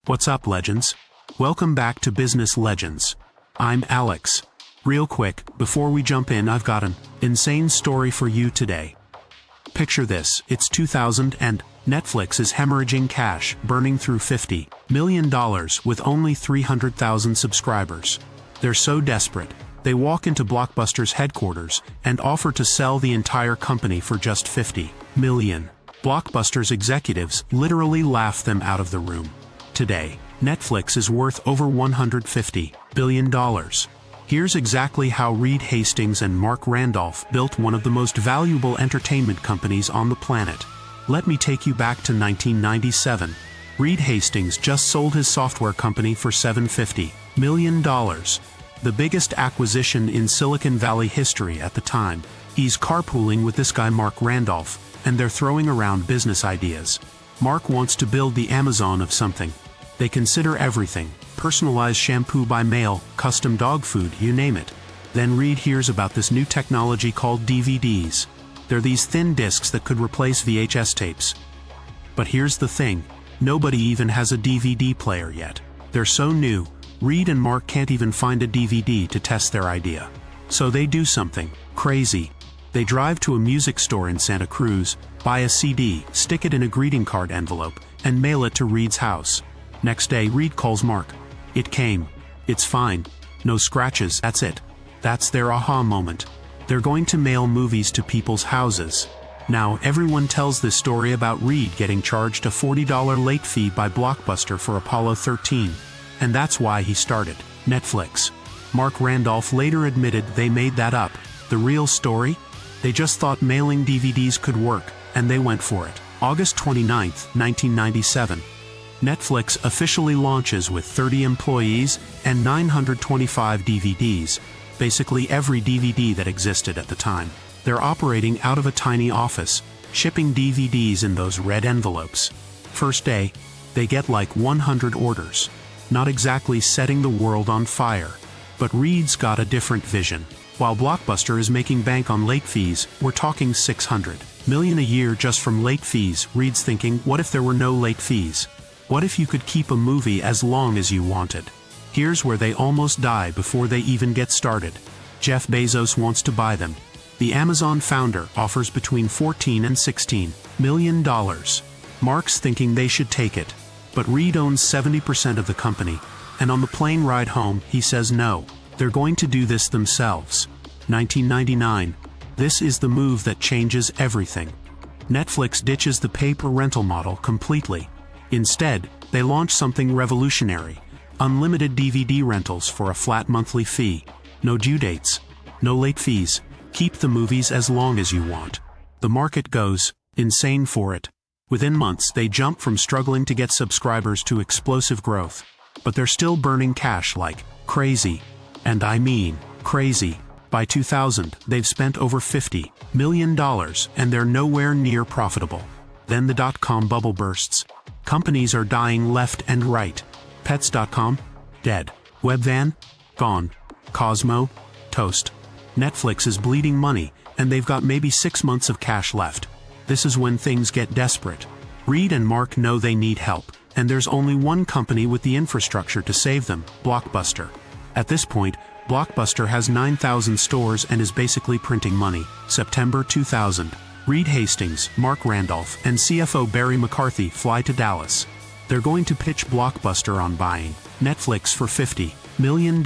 What's up, legends? Welcome back to Business Legends. I'm Alex. Real quick, before we jump in, I've got an insane story for you today. Picture this, it's 2000 and Netflix is hemorrhaging cash, burning through $50 million with only 300,000 subscribers. They're so desperate, they walk into Blockbuster's headquarters and offer to sell the entire company for just $50 million. Blockbuster's executives literally laugh them out of the room. Today, Netflix is worth over $150 billion. Here's exactly how Reed Hastings and Marc Randolph built one of the most valuable entertainment companies on the planet. Let me take you back to 1997. Reed Hastings just sold his software company for $750 million. The biggest acquisition in Silicon Valley history at the time. He's carpooling with this guy Marc Randolph, and they're throwing around business ideas. Marc wants to build the Amazon of something. They consider everything, personalized shampoo by mail, custom dog food, you name it. Then Reed hears about this new technology called DVDs. They're these thin discs that could replace VHS tapes. But here's the thing, nobody even has a DVD player yet. They're so new, Reed and Marc can't even find a DVD to test their idea. So they do something crazy. They drive to a music store in Santa Cruz, buy a CD, stick it in a greeting card envelope, and mail it to Reed's house. Next day, Reed calls Marc. It came. It's fine. No scratches, that's it. That's their aha moment. They're going to mail movies to people's houses. Now, everyone tells this story about Reed getting charged a $40 late fee by Blockbuster for Apollo 13. And that's why he started Netflix. Marc Randolph later admitted they made that up. The real story? They just thought mailing DVDs could work, and they went for it. August 29, 1997. Netflix officially launches with 30 employees and 925 DVDs, basically every DVD that existed at the time. They're operating out of a tiny office, shipping DVDs in those red envelopes. First day, they get like 100 orders. Not exactly setting the world on fire. But Reed's got a different vision. While Blockbuster is making bank on late fees, we're talking $600 million a year just from late fees. Reed's thinking, what if there were no late fees? What if you could keep a movie as long as you wanted? Here's where they almost die before they even get started. Jeff Bezos wants to buy them. The Amazon founder offers between $14 and $16 million. Marc's thinking they should take it. But Reed owns 70% of the company, and on the plane ride home, he says no. They're going to do this themselves. 1999. This is the move that changes everything. Netflix ditches the pay-per-rental model completely. Instead, they launch something revolutionary. Unlimited DVD rentals for a flat monthly fee. No due dates. No late fees. Keep the movies as long as you want. The market goes insane for it. Within months, they jump from struggling to get subscribers to explosive growth. But they're still burning cash like crazy. And I mean, crazy. By 2000, they've spent over $50 million, and they're nowhere near profitable. Then the dot-com bubble bursts. Companies are dying left and right. Pets.com? Dead. Webvan? Gone. Cosmo? Toast. Netflix is bleeding money, and they've got maybe 6 months of cash left. This is when things get desperate. Reed and Marc know they need help, and there's only one company with the infrastructure to save them, Blockbuster. At this point, Blockbuster has 9,000 stores and is basically printing money. September 2000. Reed Hastings, Marc Randolph, and CFO Barry McCarthy fly to Dallas. They're going to pitch Blockbuster on buying Netflix for $50 million.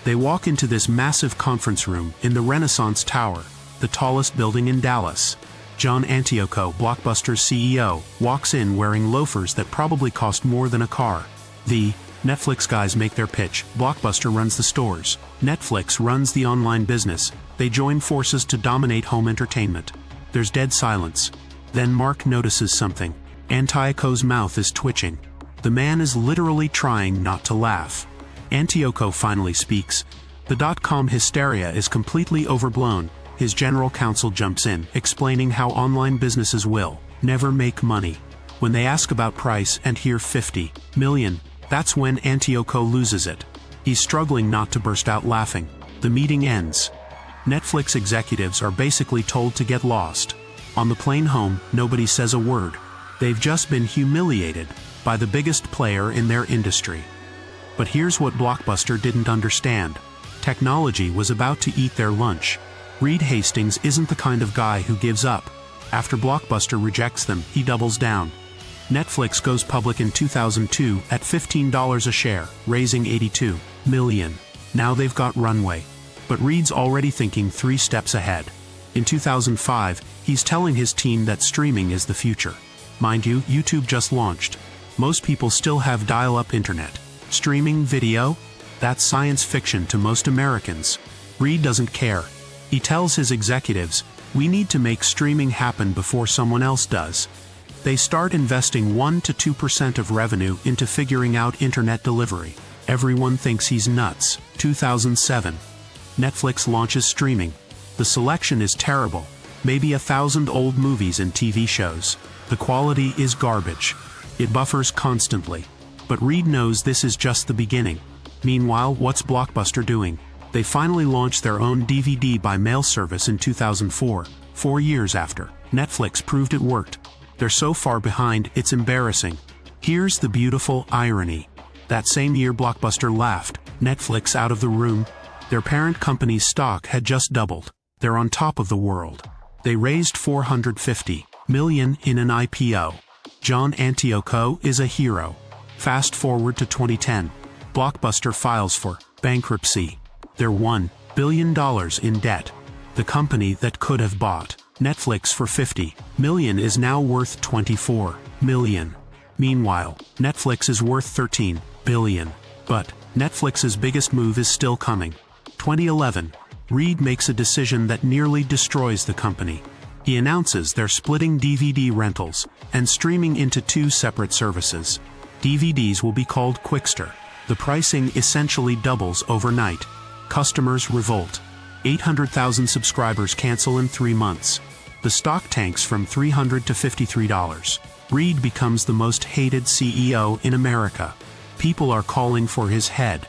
They walk into this massive conference room in the Renaissance Tower, the tallest building in Dallas. John Antioco, Blockbuster's CEO, walks in wearing loafers that probably cost more than a car. The Netflix guys make their pitch. Blockbuster runs the stores. Netflix runs the online business. They join forces to dominate home entertainment. There's dead silence. Then Marc notices something. Antioco's mouth is twitching. The man is literally trying not to laugh. Antioco finally speaks. The dot-com hysteria is completely overblown. His general counsel jumps in, explaining how online businesses will never make money. When they ask about price and hear $50 million, that's when Antioco loses it. He's struggling not to burst out laughing. The meeting ends. Netflix executives are basically told to get lost. On the plane home, nobody says a word. They've just been humiliated by the biggest player in their industry. But here's what Blockbuster didn't understand. Technology was about to eat their lunch. Reed Hastings isn't the kind of guy who gives up. After Blockbuster rejects them, he doubles down. Netflix goes public in 2002 at $15 a share, raising $82 million. Now they've got runway. But Reed's already thinking 3 steps ahead. In 2005, he's telling his team that streaming is the future. Mind you, YouTube just launched. Most people still have dial-up internet. Streaming video? That's science fiction to most Americans. Reed doesn't care. He tells his executives, "We need to make streaming happen before someone else does." They start investing 1 to 2% of revenue into figuring out internet delivery. Everyone thinks he's nuts. 2007. Netflix launches streaming. The selection is terrible. Maybe 1,000 old movies and TV shows. The quality is garbage. It buffers constantly. But Reed knows this is just the beginning. Meanwhile, what's Blockbuster doing? They finally launched their own DVD by mail service in 2004, 4 years after Netflix proved it worked. They're so far behind, it's embarrassing. Here's the beautiful irony. That same year Blockbuster laughed Netflix out of the room. Their parent company's stock had just doubled. They're on top of the world. They raised $450 million in an IPO. John Antioco is a hero. Fast forward to 2010. Blockbuster files for bankruptcy. They're $1 billion in debt. The company that could have bought Netflix for $50 million is now worth $24 million. Meanwhile, Netflix is worth $13 billion. But Netflix's biggest move is still coming. 2011. Reed makes a decision that nearly destroys the company. He announces they're splitting DVD rentals and streaming into 2 separate services. DVDs will be called Quickster. The pricing essentially doubles overnight. Customers revolt. 800,000 subscribers cancel in 3 months. The stock tanks from $300 to $53. Reed becomes the most hated CEO in America. People are calling for his head.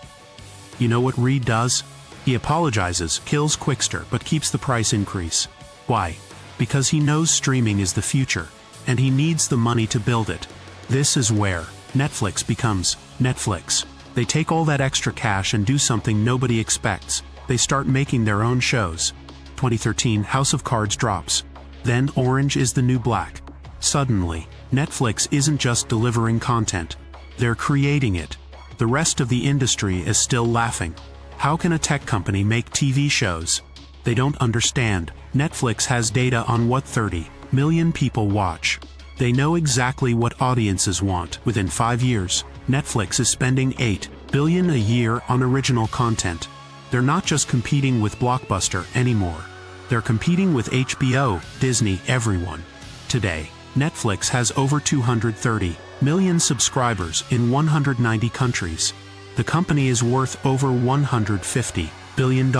You know what Reed does? He apologizes, kills Quickster, but keeps the price increase. Why? Because he knows streaming is the future, and he needs the money to build it. This is where Netflix becomes Netflix. They take all that extra cash and do something nobody expects. They start making their own shows. 2013, House of Cards drops. Then Orange is the New Black. Suddenly, Netflix isn't just delivering content. They're creating it. The rest of the industry is still laughing. How can a tech company make TV shows? They don't understand. Netflix has data on what 30 million people watch. They know exactly what audiences want. Within 5 years, Netflix is spending $8 billion a year on original content. They're not just competing with Blockbuster anymore. They're competing with HBO, Disney, everyone. Today, Netflix has over 230 million subscribers in 190 countries. The company is worth over $150 billion.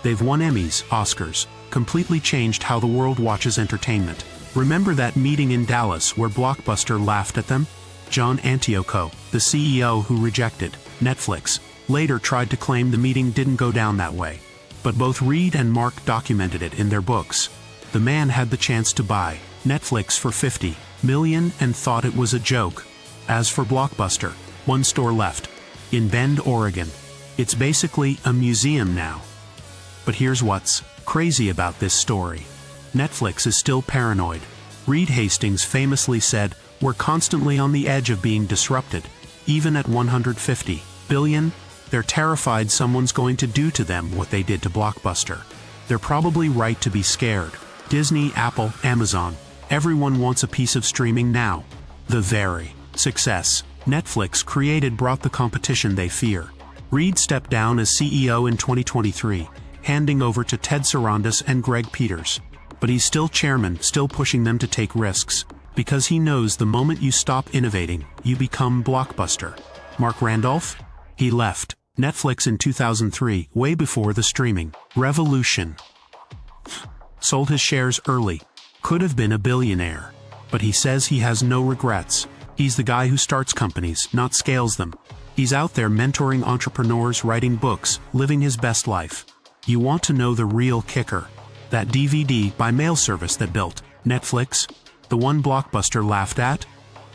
They've won Emmys, Oscars, completely changed how the world watches entertainment. Remember that meeting in Dallas where Blockbuster laughed at them? John Antioco, the CEO who rejected Netflix, later tried to claim the meeting didn't go down that way. But both Reed and Marc documented it in their books. The man had the chance to buy Netflix for $50 million and thought it was a joke. As for Blockbuster, 1 store left. In Bend, Oregon. It's basically a museum now. But here's what's crazy about this story. Netflix is still paranoid. Reed Hastings famously said, "We're constantly on the edge of being disrupted. Even at $150 billion, they're terrified someone's going to do to them what they did to Blockbuster." They're probably right to be scared. Disney, Apple, Amazon, everyone wants a piece of streaming now. The very success Netflix created brought the competition they fear. Reed stepped down as CEO in 2023, handing over to Ted Sarandos and Greg Peters. But he's still chairman, still pushing them to take risks. Because he knows the moment you stop innovating, you become Blockbuster. Marc Randolph? He left Netflix in 2003, way before the streaming revolution. Sold his shares early. Could have been a billionaire. But he says he has no regrets. He's the guy who starts companies, not scales them. He's out there mentoring entrepreneurs, writing books, living his best life. You want to know the real kicker? That DVD by mail service that built Netflix? The one Blockbuster laughed at?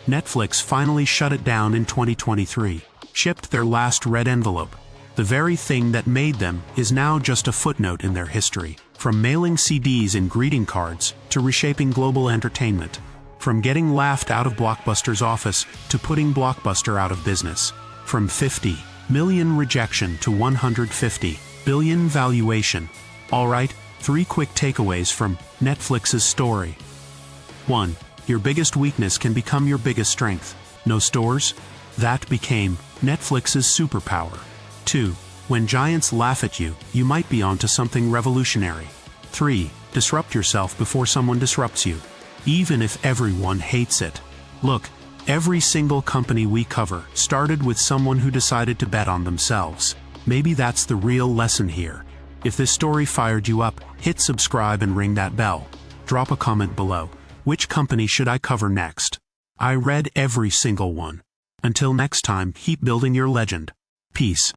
Netflix finally shut it down in 2023. Shipped their last red envelope. The very thing that made them is now just a footnote in their history. From mailing CDs and greeting cards to reshaping global entertainment. From getting laughed out of Blockbuster's office to putting Blockbuster out of business. From 50 million rejection to 150 billion valuation. Alright, 3 quick takeaways from Netflix's story. 1. Your biggest weakness can become your biggest strength. No stores? That became Netflix's superpower. 2. When giants laugh at you, you might be onto something revolutionary. 3. Disrupt yourself before someone disrupts you. Even if everyone hates it. Look, every single company we cover started with someone who decided to bet on themselves. Maybe that's the real lesson here. If this story fired you up, hit subscribe and ring that bell. Drop a comment below. Which company should I cover next? I read every single one. Until next time, keep building your legend. Peace.